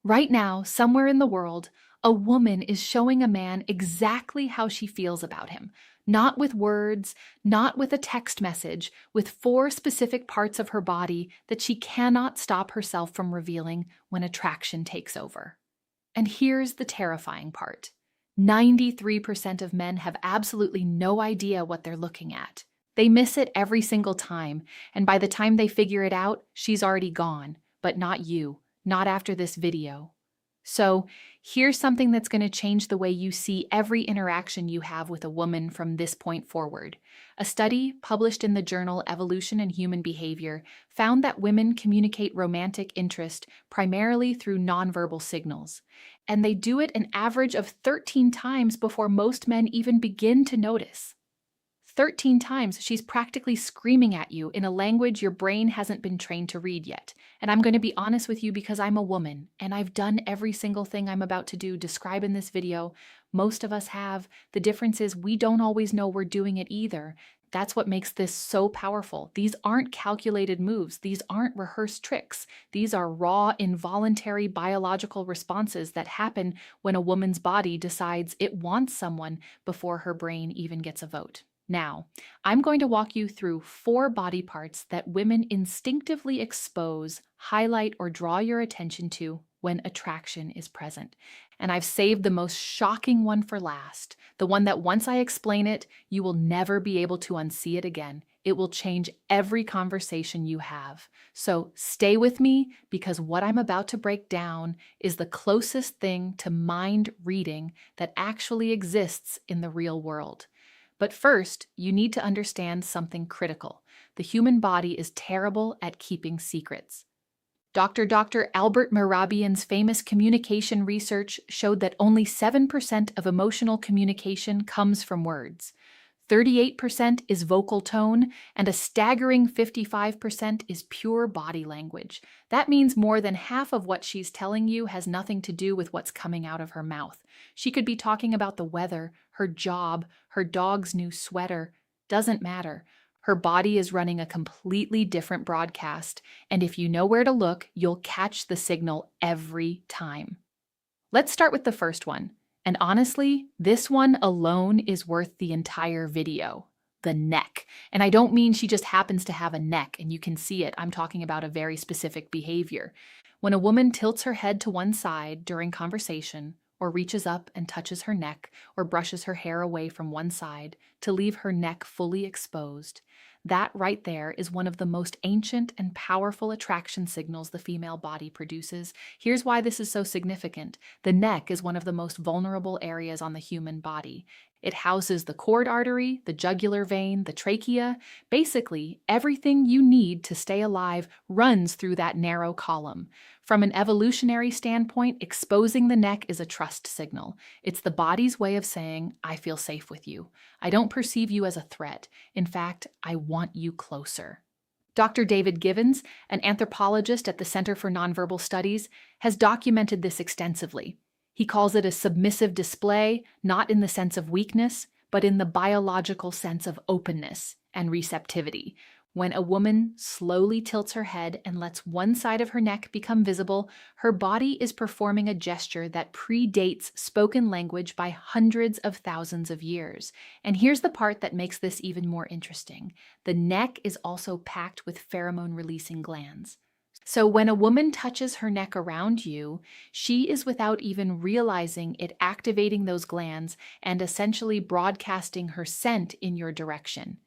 Right now, somewhere in the world, a woman is showing a man exactly how she feels about him. Not with words, not with a text message, with four specific parts of her body that she cannot stop herself from revealing when attraction takes over. And here's the terrifying part. 93% of men have absolutely no idea what they're looking at. They miss it every single time, and by the time they figure it out, she's already gone. But not you, not after this video. So, here's something that's going to change the way you see every interaction you have with a woman from this point forward. A study published in the journal Evolution and Human Behavior found that women communicate romantic interest primarily through nonverbal signals. And they do it an average of 13 times before most men even begin to notice. 13 times, she's practically screaming at you in a language your brain hasn't been trained to read yet. And I'm going to be honest with you because I'm a woman, and I've done every single thing I'm about to describe in this video. Most of us have. The difference is we don't always know we're doing it either. That's what makes this so powerful. These aren't calculated moves. These aren't rehearsed tricks. These are raw, involuntary biological responses that happen when a woman's body decides it wants someone before her brain even gets a vote. Now, I'm going to walk you through 4 body parts that women instinctively expose, highlight, or draw your attention to when attraction is present. And I've saved the most shocking one for last, the one that once I explain it, you will never be able to unsee it again. It will change every conversation you have. So stay with me because what I'm about to break down is the closest thing to mind reading that actually exists in the real world. But first, you need to understand something critical. The human body is terrible at keeping secrets. Dr. Albert Mehrabian's famous communication research showed that only 7% of emotional communication comes from words. 38% is vocal tone, and a staggering 55% is pure body language. That means more than half of what she's telling you has nothing to do with what's coming out of her mouth. She could be talking about the weather, her job, her dog's new sweater. Doesn't matter. Her body is running a completely different broadcast, and if you know where to look, you'll catch the signal every time. Let's start with the first one. And honestly, this one alone is worth the entire video. The neck. And I don't mean she just happens to have a neck and you can see it. I'm talking about a very specific behavior. When a woman tilts her head to one side during conversation, or reaches up and touches her neck, or brushes her hair away from one side to leave her neck fully exposed, that right there is one of the most ancient and powerful attraction signals the female body produces. Here's why this is so significant. The neck is one of the most vulnerable areas on the human body. It houses the cord artery, the jugular vein, the trachea. Basically, everything you need to stay alive runs through that narrow column. From an evolutionary standpoint, exposing the neck is a trust signal. It's the body's way of saying, I feel safe with you. I don't perceive you as a threat. In fact, I want you closer. Dr. David Givens, an anthropologist at the Center for Nonverbal Studies, has documented this extensively. He calls it a submissive display, not in the sense of weakness, but in the biological sense of openness and receptivity. When a woman slowly tilts her head and lets one side of her neck become visible, her body is performing a gesture that predates spoken language by hundreds of thousands of years. And here's the part that makes this even more interesting. The neck is also packed with pheromone-releasing glands. So when a woman touches her neck around you, she is without even realizing it activating those glands and essentially broadcasting her scent in your direction.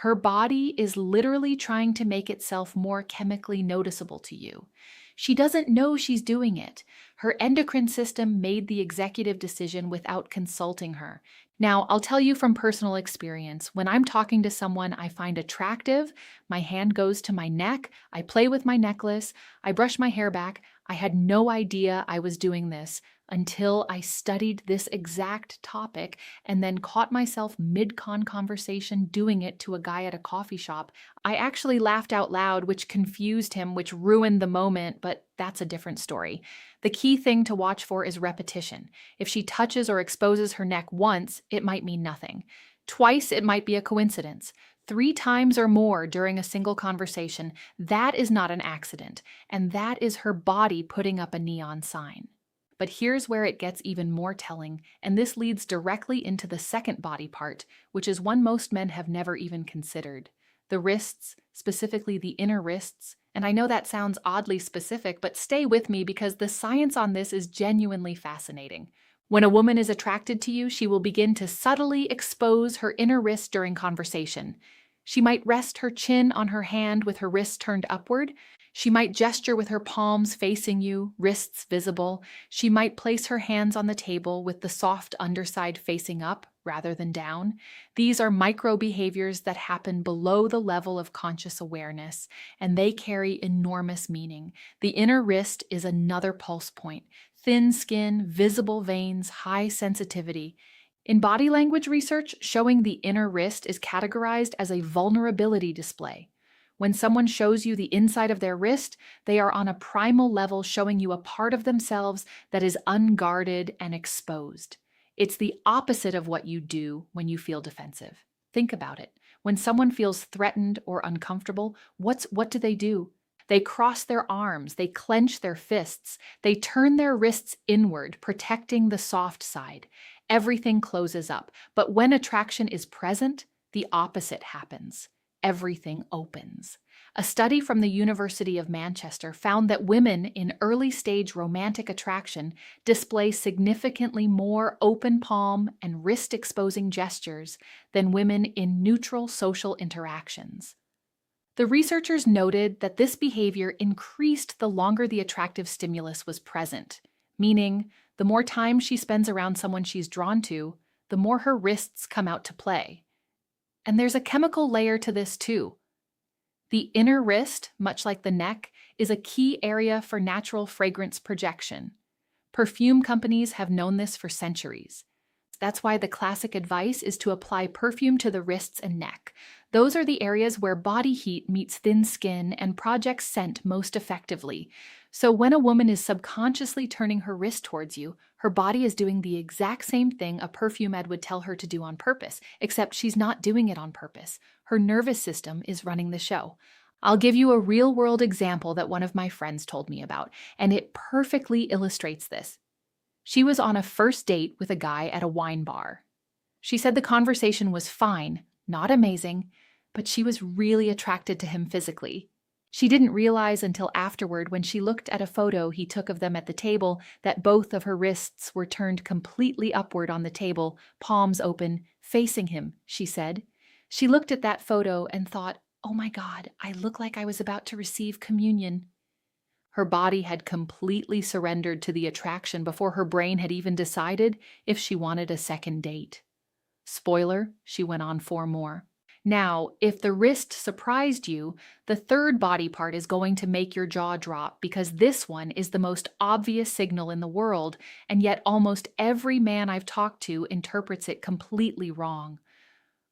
Her body is literally trying to make itself more chemically noticeable to you. She doesn't know she's doing it. Her endocrine system made the executive decision without consulting her. Now, I'll tell you from personal experience, when I'm talking to someone I find attractive, my hand goes to my neck, I play with my necklace, I brush my hair back. I had no idea I was doing this until I studied this exact topic and then caught myself mid-con conversation doing it to a guy at a coffee shop. I actually laughed out loud, which confused him, which ruined the moment, but that's a different story. The key thing to watch for is repetition. If she touches or exposes her neck once, it might mean nothing. Twice, it might be a coincidence. 3 times or more during a single conversation, that is not an accident, and that is her body putting up a neon sign. But here's where it gets even more telling, and this leads directly into the second body part, which is one most men have never even considered. The wrists, specifically the inner wrists, and I know that sounds oddly specific, but stay with me because the science on this is genuinely fascinating. When a woman is attracted to you, she will begin to subtly expose her inner wrist during conversation. She might rest her chin on her hand with her wrist turned upward. She might gesture with her palms facing you, wrists visible. She might place her hands on the table with the soft underside facing up rather than down. These are micro behaviors that happen below the level of conscious awareness, and they carry enormous meaning. The inner wrist is another pulse point. Thin skin, visible veins, high sensitivity. In body language research, showing the inner wrist is categorized as a vulnerability display. When someone shows you the inside of their wrist, they are on a primal level showing you a part of themselves that is unguarded and exposed. It's the opposite of what you do when you feel defensive. Think about it. When someone feels threatened or uncomfortable, what do? They cross their arms, they clench their fists, they turn their wrists inward, protecting the soft side. Everything closes up. But when attraction is present, the opposite happens. Everything opens. A study from the University of Manchester found that women in early stage romantic attraction display significantly more open palm and wrist exposing gestures than women in neutral social interactions. The researchers noted that this behavior increased the longer the attractive stimulus was present, meaning the more time she spends around someone she's drawn to, the more her wrists come out to play. And there's a chemical layer to this too. The inner wrist, much like the neck, is a key area for natural fragrance projection. Perfume companies have known this for centuries. That's why the classic advice is to apply perfume to the wrists and neck. Those are the areas where body heat meets thin skin and projects scent most effectively. So when a woman is subconsciously turning her wrist towards you, her body is doing the exact same thing a perfume ad would tell her to do on purpose, except she's not doing it on purpose. Her nervous system is running the show. I'll give you a real-world example that one of my friends told me about, and it perfectly illustrates this. She was on a first date with a guy at a wine bar. She said the conversation was fine, not amazing, but she was really attracted to him physically. She didn't realize until afterward when she looked at a photo he took of them at the table that both of her wrists were turned completely upward on the table, palms open, facing him, she said. She looked at that photo and thought, "Oh my God, I look like I was about to receive communion." Her body had completely surrendered to the attraction before her brain had even decided if she wanted a second date. Spoiler, she went on 4 more. Now, if the wrist surprised you, the third body part is going to make your jaw drop because this one is the most obvious signal in the world, and yet almost every man I've talked to interprets it completely wrong.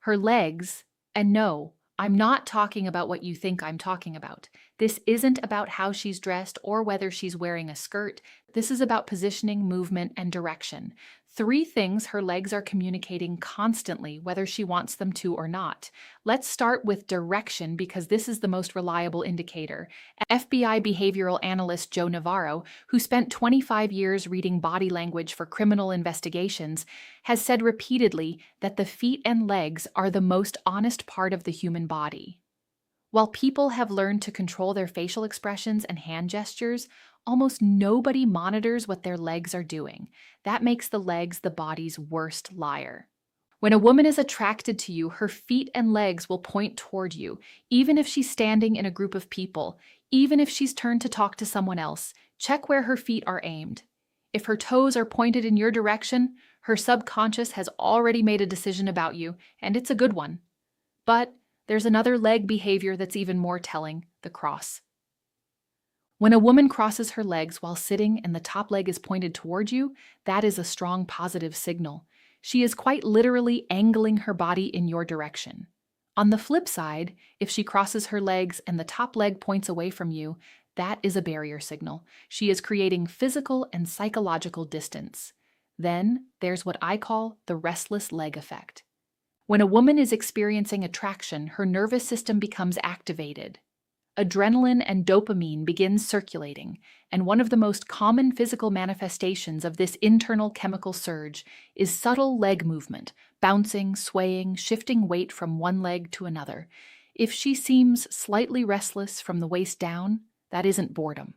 Her legs, and no, I'm not talking about what you think I'm talking about. This isn't about how she's dressed or whether she's wearing a skirt. This is about positioning, movement, and direction. 3 things her legs are communicating constantly, whether she wants them to or not. Let's start with direction because this is the most reliable indicator. FBI behavioral analyst Joe Navarro, who spent 25 years reading body language for criminal investigations, has said repeatedly that the feet and legs are the most honest part of the human body. While people have learned to control their facial expressions and hand gestures, almost nobody monitors what their legs are doing. That makes the legs the body's worst liar. When a woman is attracted to you, her feet and legs will point toward you, even if she's standing in a group of people, even if she's turned to talk to someone else. Check where her feet are aimed. If her toes are pointed in your direction, her subconscious has already made a decision about you, and it's a good one. But there's another leg behavior that's even more telling, the cross. When a woman crosses her legs while sitting and the top leg is pointed toward you, that is a strong positive signal. She is quite literally angling her body in your direction. On the flip side, if she crosses her legs and the top leg points away from you, that is a barrier signal. She is creating physical and psychological distance. Then there's what I call the restless leg effect. When a woman is experiencing attraction, her nervous system becomes activated. Adrenaline and dopamine begin circulating, and one of the most common physical manifestations of this internal chemical surge is subtle leg movement, bouncing, swaying, shifting weight from one leg to another. If she seems slightly restless from the waist down, that isn't boredom.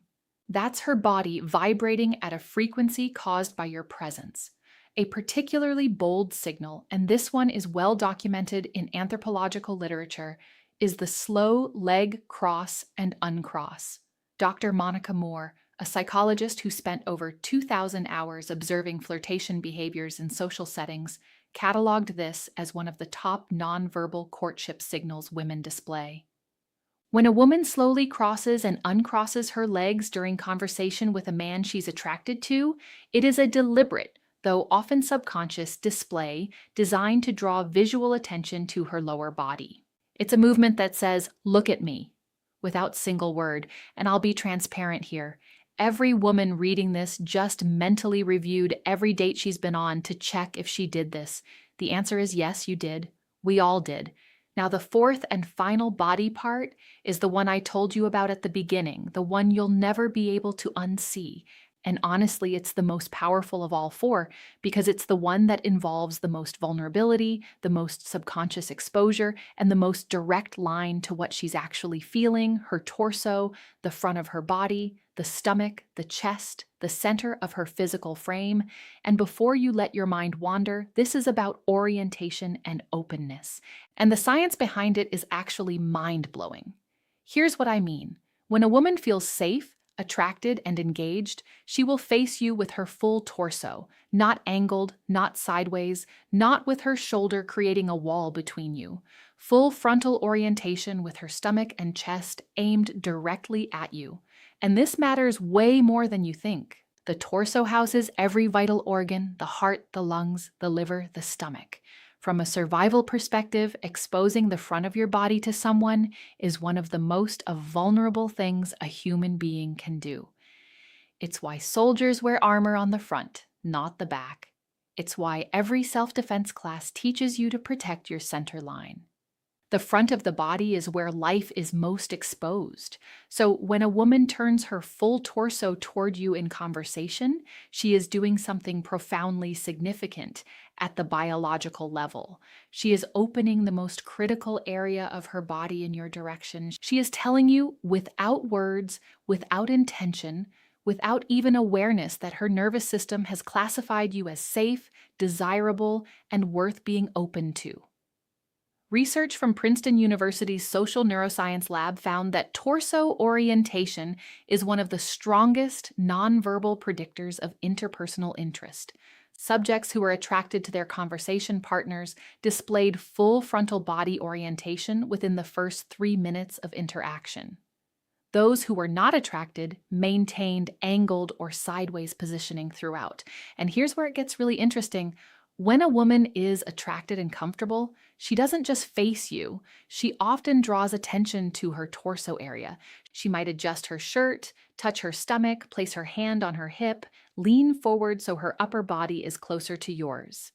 That's her body vibrating at a frequency caused by your presence. A particularly bold signal, and this one is well documented in anthropological literature, is the slow leg cross and uncross. Dr. Monica Moore, a psychologist who spent over 2,000 hours observing flirtation behaviors in social settings, cataloged this as one of the top nonverbal courtship signals women display. When a woman slowly crosses and uncrosses her legs during conversation with a man she's attracted to, it is a deliberate, though often subconscious, display designed to draw visual attention to her lower body. It's a movement that says, "Look at me," without single word, and I'll be transparent here. Every woman reading this just mentally reviewed every date she's been on to check if she did this. The answer is yes, you did. We all did. Now, the fourth and final body part is the one I told you about at the beginning, the one you'll never be able to unsee. And honestly, it's the most powerful of all four because it's the one that involves the most vulnerability, the most subconscious exposure, and the most direct line to what she's actually feeling, her torso, the front of her body, the stomach, the chest, the center of her physical frame. And before you let your mind wander, this is about orientation and openness. And the science behind it is actually mind-blowing. Here's what I mean. When a woman feels safe, attracted, and engaged, she will face you with her full torso, not angled, not sideways, not with her shoulder creating a wall between you. Full frontal orientation with her stomach and chest aimed directly at you. And this matters way more than you think. The torso houses every vital organ, the heart, the lungs, the liver, the stomach. From a survival perspective, exposing the front of your body to someone is one of the most vulnerable things a human being can do. It's why soldiers wear armor on the front, not the back. It's why every self-defense class teaches you to protect your center line. The front of the body is where life is most exposed. So when a woman turns her full torso toward you in conversation, she is doing something profoundly significant at the biological level. She is opening the most critical area of her body in your direction. She is telling you without words, without intention, without even awareness that her nervous system has classified you as safe, desirable, and worth being open to. Research from Princeton University's Social Neuroscience Lab found that torso orientation is one of the strongest nonverbal predictors of interpersonal interest. Subjects who were attracted to their conversation partners displayed full frontal body orientation within the first 3 minutes of interaction. Those who were not attracted maintained angled or sideways positioning throughout. And here's where it gets really interesting. When a woman is attracted and comfortable, she doesn't just face you. She often draws attention to her torso area. She might adjust her shirt, touch her stomach, place her hand on her hip, lean forward so her upper body is closer to yours.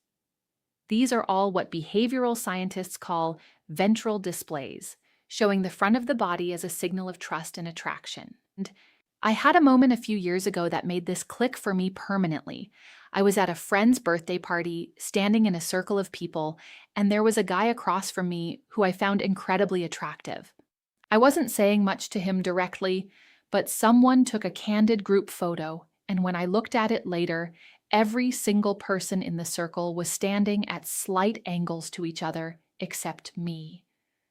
These are all what behavioral scientists call ventral displays, showing the front of the body as a signal of trust and attraction. And I had a moment a few years ago that made this click for me permanently. I was at a friend's birthday party, standing in a circle of people, and there was a guy across from me who I found incredibly attractive. I wasn't saying much to him directly, but someone took a candid group photo, and when I looked at it later, every single person in the circle was standing at slight angles to each other, except me.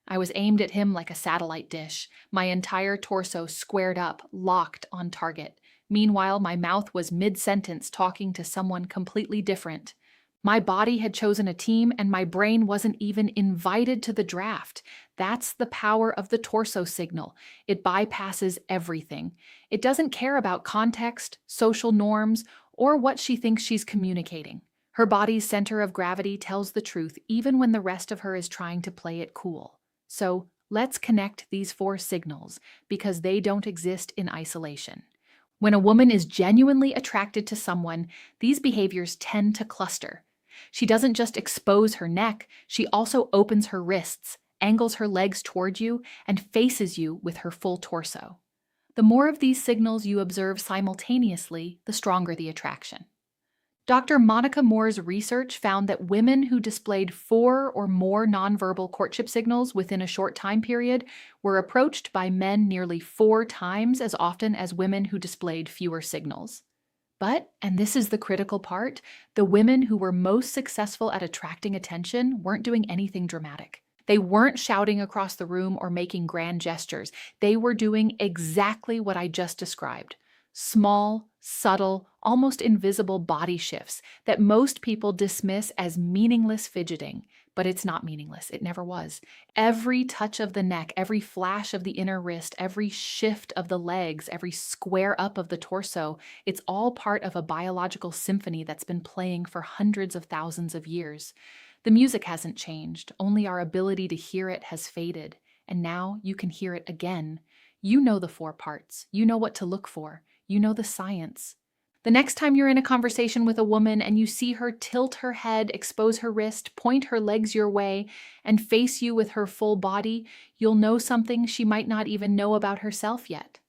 I was aimed at him like a satellite dish, my entire torso squared up, locked on target. Meanwhile, my mouth was mid-sentence talking to someone completely different. My body had chosen a team, and my brain wasn't even invited to the draft. That's the power of the torso signal. It bypasses everything. It doesn't care about context, social norms, or what she thinks she's communicating. Her body's center of gravity tells the truth, even when the rest of her is trying to play it cool. So let's connect these 4 signals, because they don't exist in isolation. When a woman is genuinely attracted to someone, these behaviors tend to cluster. She doesn't just expose her neck, she also opens her wrists, angles her legs toward you, and faces you with her full torso. The more of these signals you observe simultaneously, the stronger the attraction. Dr. Monica Moore's research found that women who displayed 4 or more nonverbal courtship signals within a short time period were approached by men nearly 4 times as often as women who displayed fewer signals. But, and this is the critical part, the women who were most successful at attracting attention weren't doing anything dramatic. They weren't shouting across the room or making grand gestures. They were doing exactly what I just described. Small, subtle, almost invisible body shifts that most people dismiss as meaningless fidgeting. But it's not meaningless. It never was. Every touch of the neck, every flash of the inner wrist, every shift of the legs, every square up of the torso, it's all part of a biological symphony that's been playing for hundreds of thousands of years. The music hasn't changed, only our ability to hear it has faded. And now you can hear it again. You know the 4 parts. You know what to look for. You know the science. The next time you're in a conversation with a woman and you see her tilt her head, expose her wrist, point her legs your way, and face you with her full body, you'll know something she might not even know about herself yet.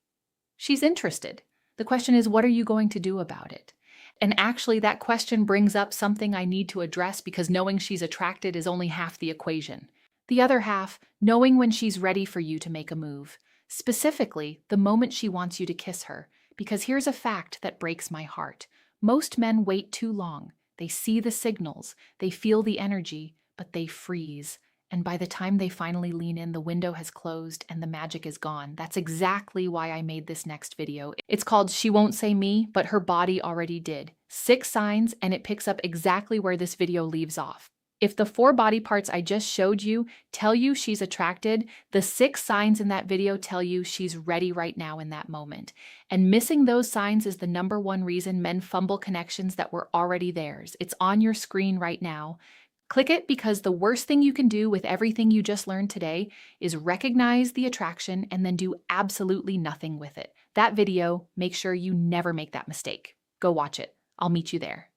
She's interested. The question is, what are you going to do about it? And actually, that question brings up something I need to address because knowing she's attracted is only half the equation. The other half, knowing when she's ready for you to make a move. Specifically, the moment she wants you to kiss her. Because here's a fact that breaks my heart. Most men wait too long. They see the signals, they feel the energy, but they freeze. And by the time they finally lean in, the window has closed and the magic is gone. That's exactly why I made this next video. It's called She Won't Say Me, but Her Body Already Did. 6 signs, and it picks up exactly where this video leaves off. If the 4 body parts I just showed you tell you she's attracted, the 6 signs in that video tell you she's ready right now in that moment. And missing those signs is the #1 reason men fumble connections that were already theirs. It's on your screen right now. Click it because the worst thing you can do with everything you just learned today is recognize the attraction and then do absolutely nothing with it. That video, make sure you never make that mistake. Go watch it. I'll meet you there.